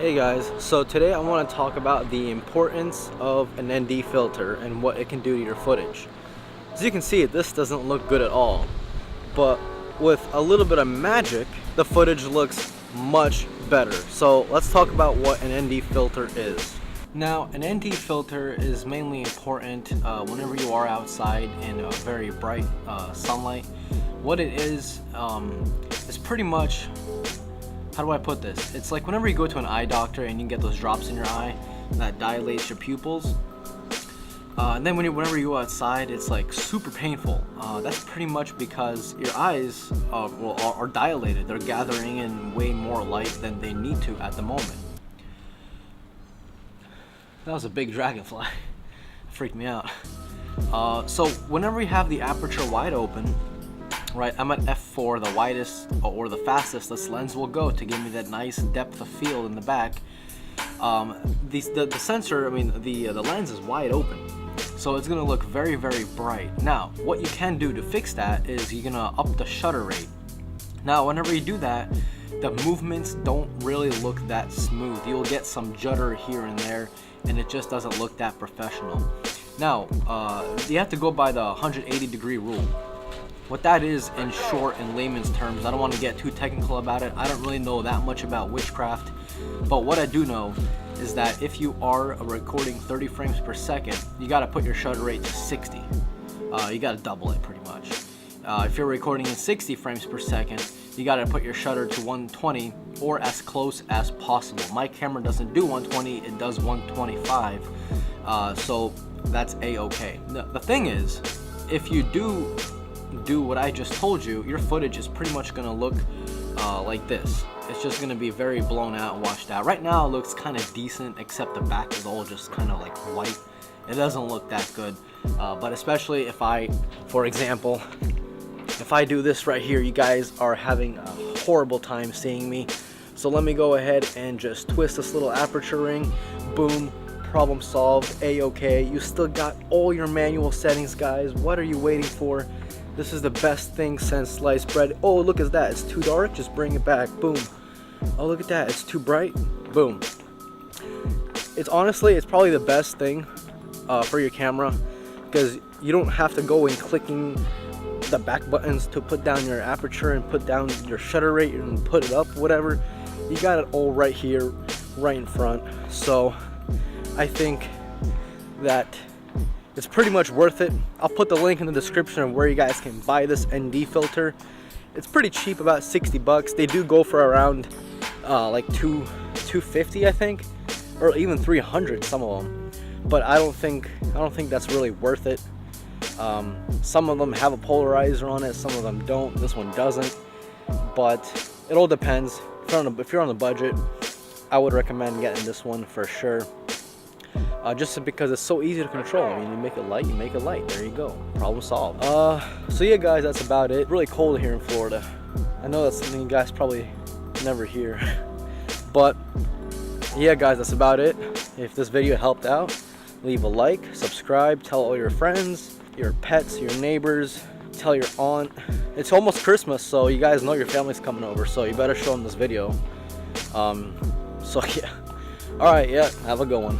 Hey guys, so today I want to talk about the importance of an ND filter and what it can do to your footage. As you can see, this doesn't look good at all, but with a little bit of magic, the footage looks much better. So let's talk about what an ND filter is. Now, an ND filter is mainly important whenever you are outside in a very bright sunlight. What it is pretty much, how do I put this? It's like whenever you go to an eye doctor and you get those drops in your eye that dilates your pupils. And then whenever you go outside, it's like super painful. That's pretty much because your eyes are dilated. They're gathering in way more light than they need to at the moment. That was a big dragonfly. Freaked me out. So whenever you have the aperture wide open, right, I'm at f4, the widest or the fastest this lens will go to give me that nice depth of field in the back. The sensor, the lens is wide open, so it's gonna look very, very bright. Now, what you can do to fix that is you're gonna up the shutter rate. Now, whenever you do that, the movements don't really look that smooth. You'll get some judder here and there, and it just doesn't look that professional. Now, you have to go by the 180-degree rule. What that is, in short, in layman's terms, I don't want to get too technical about it. I don't really know that much about witchcraft, but what I do know is that if you are recording 30 frames per second, you got to put your shutter rate to 60. You got to double it pretty much. If you're recording in 60 frames per second, you got to put your shutter to 120 or as close as possible. My camera doesn't do 120, it does 125, so that's a-okay. The thing is, if you do what I just told you, your footage is pretty much gonna look like this. It's just gonna be very blown out and washed out. Right now it looks kind of decent, except the back is all just kind of like white. It doesn't look that good, but especially if for example, if I do this right here, you guys are having a horrible time seeing me. So let me go ahead and just twist this little aperture ring. Boom, problem solved, a-okay. You still got all your manual settings, guys. What are you waiting for? This is the best thing since sliced bread. Oh, look at that. It's too dark. Just bring it back. Boom. Oh, look at that. It's too bright. Boom. It's probably the best thing for your camera, because you don't have to go and clicking the back buttons to put down your aperture and put down your shutter rate and put it up, whatever. You got it all right here, right in front. So I think that it's pretty much worth it. I'll put the link in the description of where you guys can buy this ND filter. It's pretty cheap, about 60 bucks. They do go for around like $250, I think, or even 300, some of them. But I don't think that's really worth it. Some of them have a polarizer on it, some of them don't. This one doesn't. But it all depends. If you're on the budget, I would recommend getting this one for sure. Just because it's so easy to control. You make it light, you make it light. There you go. Problem solved. So yeah, guys, that's about it. Really cold here in Florida. I know that's something you guys probably never hear. But yeah, guys, that's about it. If this video helped out, leave a like, subscribe, tell all your friends, your pets, your neighbors, tell your aunt. It's almost Christmas, so you guys know your family's coming over, so you better show them this video. So yeah. Alright, yeah, have a good one.